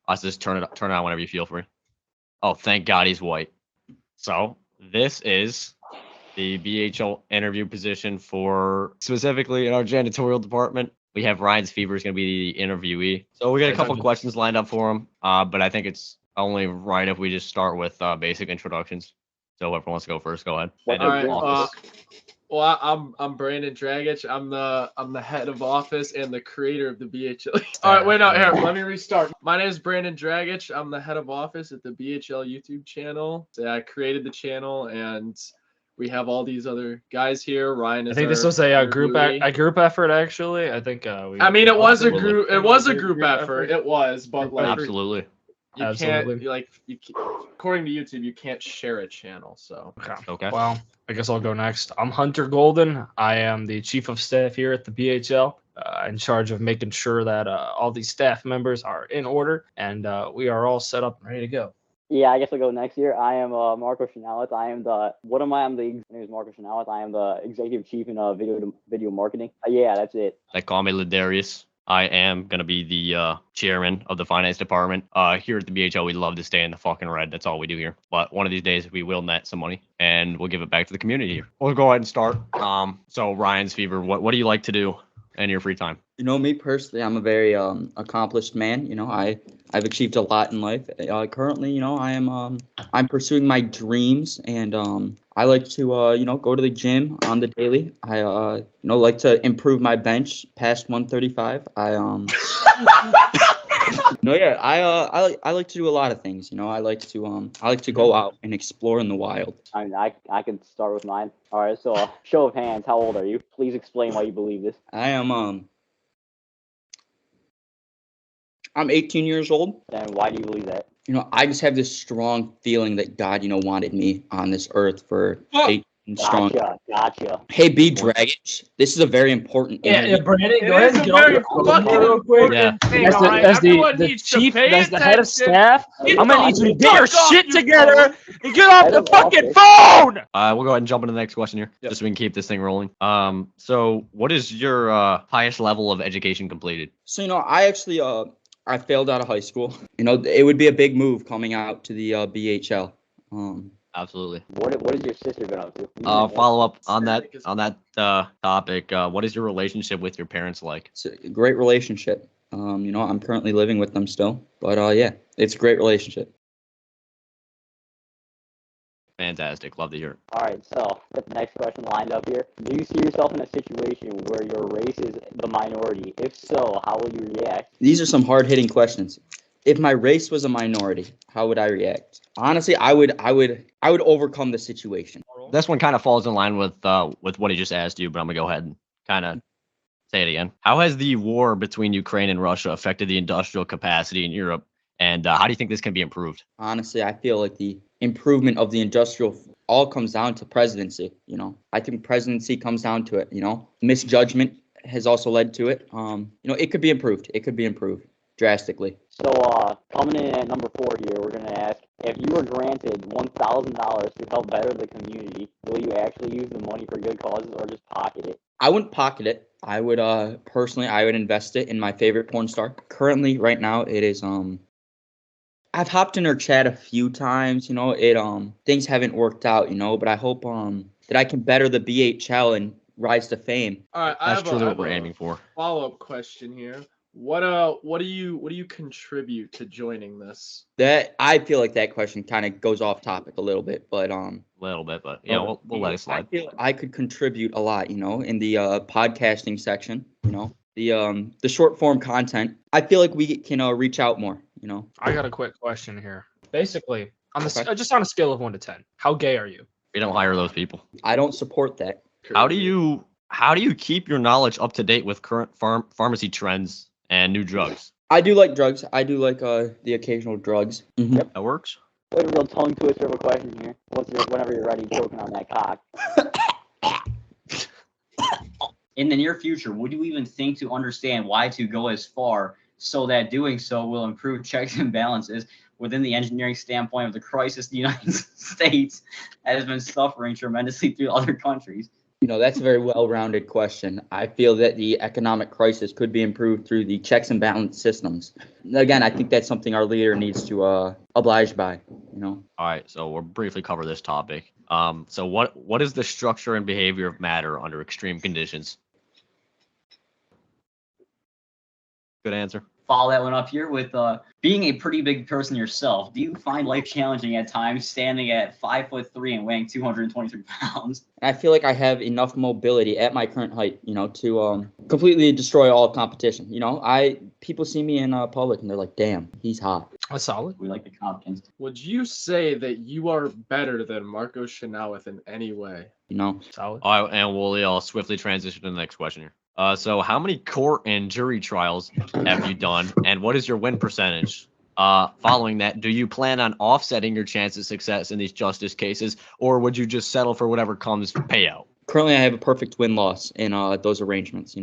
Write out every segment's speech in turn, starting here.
I'll just turn it on whenever you feel free. Oh, thank God he's white. So this is the B.H.L interview position for specifically in our janitorial department. We have Ryan's Fever is going to be the interviewee. So we got a couple questions lined up for him, but I think it's only right if we just start with basic introductions. So whoever wants to go first, go ahead. All right. Well, I'm Brandon Dragic. I'm the head of office and the creator of the B.H.L. All right, wait, no, here, let me restart. My name is Brandon Dragic. I'm the head of office at the B.H.L YouTube channel. I created the channel, and we have all these other guys here. Ryan is. I think this was a group effort, actually. I think I mean, it was a group. It was a group effort. It was, but like absolutely. You can't, according to YouTube, you can't share a channel. So okay. Well, I guess I'll go next. I'm Hunter Golden. I am the chief of staff here at the B.H.L. In charge of making sure that all these staff members are in order and we are all set up and ready to go. Yeah, I guess I'll go next year. I am Marco Chanellis. I'm my name is Marco Chanellis. I am the executive chief in video marketing. Yeah, that's it. They call me Ladarius. I am going to be the chairman of the finance department. Here at the B.H.L, we love to stay in the fucking red. That's all we do here. But one of these days, we will net some money, and we'll give it back to the community here. We'll go ahead and start. So Ryan's Fever, what do you like to do in your free time? You know, me personally, I'm a very accomplished man. You know, I've achieved a lot in life. Currently, you know, I'm pursuing my dreams, and I like to go to the gym on the daily. I like to improve my bench past 135. I like to do a lot of things. You know, I like to go out and explore in the wild. I mean, I can start with mine. All right, so show of hands, how old are you? Please explain why you believe this. I'm 18 years old. And why do you believe that? You know, I just have this strong feeling that God, wanted me on this earth for 18 strong. Gotcha. Hey, B. Dragic, this is a very important interview. Brandon, go ahead and get real quick. Yeah. As the chief, as the head of staff, I'm going to need you to get your shit together and get off the fucking phone! We'll go ahead and jump into the next question here, just so we can keep this thing rolling. So what is your highest level of education completed? So, I actually, I failed out of high school. It would be a big move coming out to the B.H.L. Absolutely. What has your sister been up to? Follow up on that topic. What is your relationship with your parents like? It's a great relationship. I'm currently living with them still, but yeah, it's a great relationship. Fantastic. Love to hear it. All right, so the next question lined up here. Do you see yourself in a situation where your race is the minority? If so, how will you react? These are some hard-hitting questions. If my race was a minority, how would I react? Honestly, I would overcome the situation. This one kind of falls in line with what he just asked you, but I'm gonna go ahead and kind of say it again. How has the war between Ukraine and Russia affected the industrial capacity in Europe, and how do you think this can be improved? Honestly, I feel like the improvement of the industrial all comes down to presidency. I think presidency comes down to it. Misjudgment has also led to it. It could be improved. It could be improved drastically. So, coming in at number 4 here, we're going to ask, if you were granted $1,000 to help better the community, will you actually use the money for good causes or just pocket it? I wouldn't pocket it. I would, personally, I would invest it in my favorite porn star. Currently, right now, it is, I've hopped in her chat a few times, things haven't worked out, but I hope, that I can better the B.H.L and rise to fame. All right, That's truly what we're aiming for. Follow-up question here. What do you contribute to joining this? That I feel like that question kind of goes off topic a little bit, but we'll let it slide. I feel I could contribute a lot, in the podcasting section, the short form content. I feel like we can reach out more, I got a quick question here. Basically, just on a scale of 1 to 10, how gay are you? We don't hire those people. I don't support that. How do you keep your knowledge up to date with current pharmacy trends and new drugs? I do like drugs. I do like the occasional drugs. Mm-hmm. Yep, that works. We have a real tongue twister of a question here. Whenever you're ready, choking on that cock. In the near future, would you even think to understand why to go as far so that doing so will improve checks and balances within the engineering standpoint of the crisis the United States has been suffering tremendously through other countries? That's a very well-rounded question. I feel that the economic crisis could be improved through the checks and balance systems. Again, I think that's something our leader needs to oblige by. All right, so we'll briefly cover this topic. So what is the structure and behavior of matter under extreme conditions? Good answer. Follow that one up here with being a pretty big person yourself. Do you find life challenging at times standing at 5'3" and weighing 223 pounds? I feel like I have enough mobility at my current height, to completely destroy all competition. People see me in public and they're like, "Damn, he's hot." That's solid. We like the confidence. Would you say that you are better than Marco Shanawith in any way? Solid. All right, and we'll swiftly transition to the next question here. So how many court and jury trials have you done, and what is your win percentage? Following that, do you plan on offsetting your chance of success in these justice cases, or would you just settle for whatever comes payout? Currently, I have a perfect win-loss in those arrangements,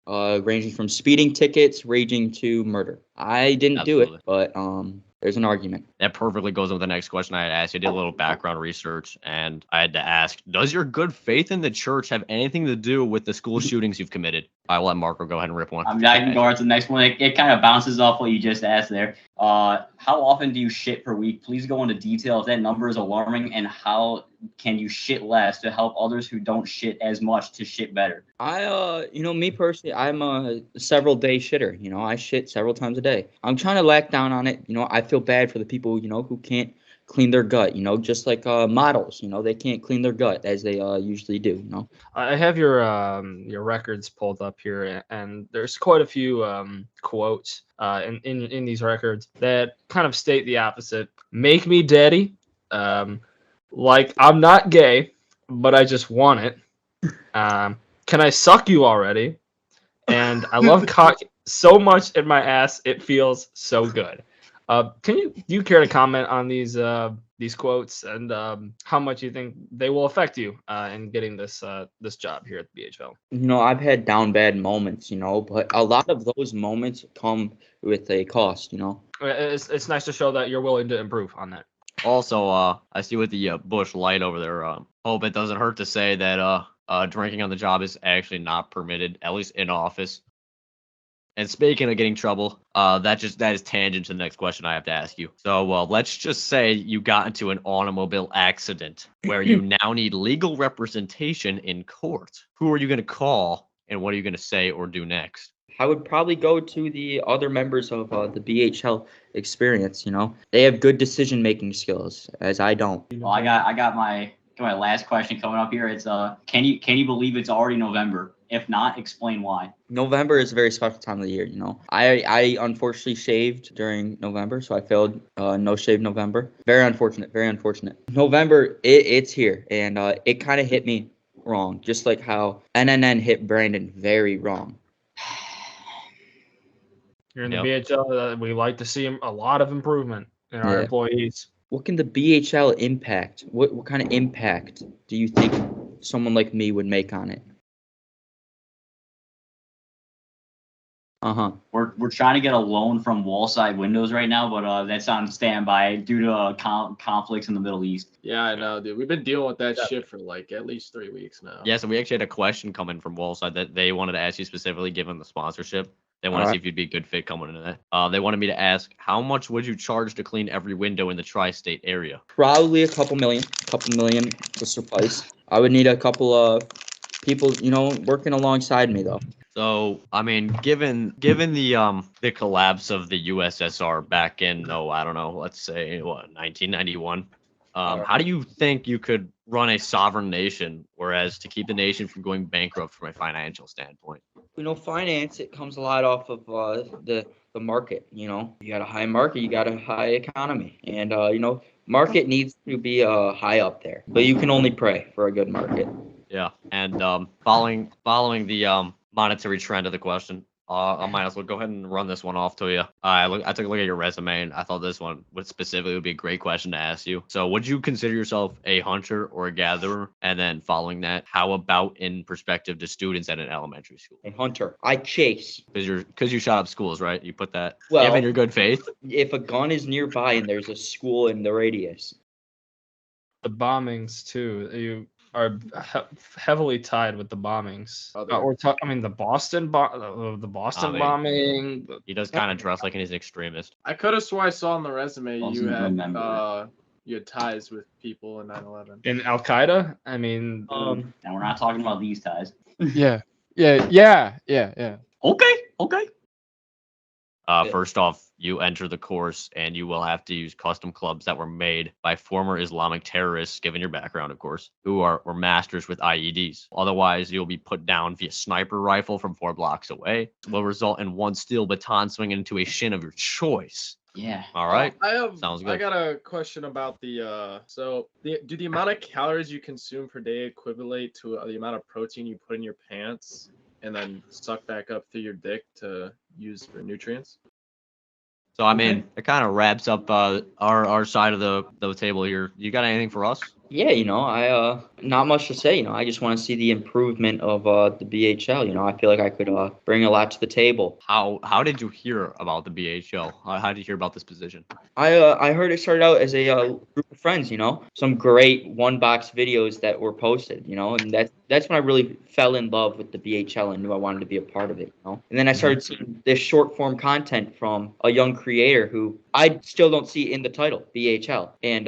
ranging from speeding tickets, ranging to murder. I didn't do it, but there's an argument. That perfectly goes with the next question I had asked you. I did a little background research, and I had to ask, does your good faith in the church have anything to do with the school shootings you've committed? I will let Marco go ahead and rip one. I can go on to the next one. It kind of bounces off what you just asked there. How often do you shit per week? Please go into detail if that number is alarming, and how can you shit less to help others who don't shit as much to shit better? Me personally, I'm a several day shitter. I shit several times a day. I'm trying to lack down on it. I feel bad for the people, who can't clean their gut, just like models, they can't clean their gut as they usually do, I have your records pulled up here, and there's quite a few quotes in these records that kind of state the opposite. Make me daddy, like I'm not gay, but I just want it. Can I suck you already? And I love cock so much in my ass, it feels so good. Do you care to comment on these quotes and how much you think they will affect you in getting this job here at the B.H.L? I've had down bad moments, but a lot of those moments come with a cost, It's nice to show that you're willing to improve on that. Also, I see with the Bush Light over there. Hope it doesn't hurt to say that drinking on the job is actually not permitted, at least in office. And speaking of getting trouble, that is tangent to the next question I have to ask you. So let's just say you got into an automobile accident where you now need legal representation in court. Who are you going to call, and what are you going to say or do next? I would probably go to the other members of the B.H.L experience. They have good decision-making skills, as I don't. Well, I got my last question coming up here. It's can you believe it's already November? If not, explain why. November is a very special time of the year. I unfortunately shaved during November, so I failed no shave November. Very unfortunate. Very unfortunate. November, it's here, and it kind of hit me wrong, just like how NNN hit Brandon very wrong. Here in the B.H.L, we like to see a lot of improvement in our employees. What can the B.H.L impact? What kind of impact do you think someone like me would make on it? We're trying to get a loan from Wallside Windows right now, but that's on standby due to conflicts in the Middle East. Yeah, I know, dude. We've been dealing with that shit for like at least 3 weeks now. Yeah, so we actually had a question coming from Wallside that they wanted to ask you specifically, given the sponsorship. They want to see if you'd be a good fit coming into that. They wanted me to ask, how much would you charge to clean every window in the tri-state area? Probably a couple million to suffice. I would need a couple of people, working alongside me though. So, I mean, given the collapse of the USSR back in, let's say 1991, how do you think you could run a sovereign nation, whereas to keep the nation from going bankrupt from a financial standpoint? Finance, it comes a lot off of the market. You got a high market, you got a high economy, and market needs to be high up there. But you can only pray for a good market. Yeah, and following the monetary trend of the question, I might as well go ahead and run this one off to you. I took a look at your resume, and I thought this one would be a great question to ask you. So, would you consider yourself a hunter or a gatherer? And then following that, how about in perspective to students at an elementary school? A hunter. I chase. Because you shot up schools, right? You put that. Well, given your good faith. If a gun is nearby and there's a school in the radius. The bombings too. are heavily tied with the bombings. I mean, the Boston mean, bombing. He does kind of dress like he's an extremist. I could have swore I saw on the resume you Remember. had ties with people in 9/11. In Al Qaeda. I mean, Now we're not talking about these ties. Yeah. Okay. First off, you enter the course and you will have to use custom clubs that were made by former Islamic terrorists, given your background, of course, who were masters with IEDs. Otherwise, you'll be put down via sniper rifle from 4 blocks away. This will result in one steel baton swinging into a shin of your choice. Yeah. All right. Sounds good. I got a question about the do the amount of calories you consume per day equivalent to the amount of protein you put in your pants and then suck back up through your dick to use for nutrients? So I mean, it kind of wraps up our side of the table here. You got anything for us? Yeah, I not much to say. I just want to see the improvement of the B.H.L. I feel like I could bring a lot to the table. How did you hear about the B.H.L? How did you hear about this position? I heard it started out as a group of friends. Some great one-box videos that were posted. And that's when I really fell in love with the B.H.L. and knew I wanted to be a part of it. And then I started seeing this short-form content from a young creator who I still don't see in the title, B.H.L. And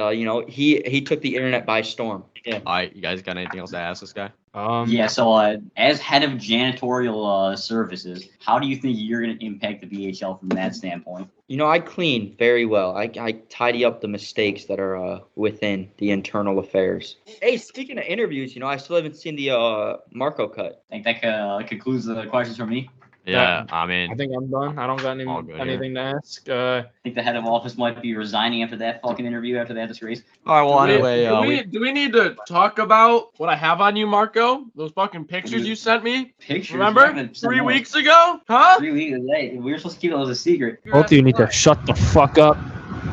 he took the internet by storm. Yeah. All right, you guys got anything else to ask this guy? So as head of janitorial services, how do you think you're going to impact the B.H.L. from that standpoint? I clean very well. I tidy up the mistakes that are within the internal affairs. Hey, speaking of interviews, I still haven't seen the Marco cut. I think that concludes the questions from me. Yeah, I mean, I think I'm done. I don't got anything to ask. I think the head of office might be resigning after that fucking interview, after that disgrace. All right, well, anyway, do we need to talk about what I have on you, Marco? Those fucking pictures you sent me? Pictures? Remember? 3 weeks ago? Huh? 3 weeks late. We were supposed to keep it as a secret. Both of you need to shut the fuck up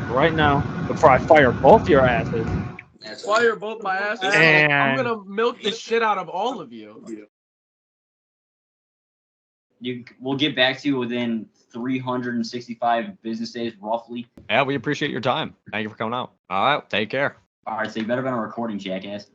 right now before I fire both your asses. Fire both my asses. And I'm gonna milk the shit out of all of you. We'll get back to you within 365 business days, roughly. yeah, we appreciate your time. Thank you for coming out. All right, take care. All right, so you better be on a recording, jackass.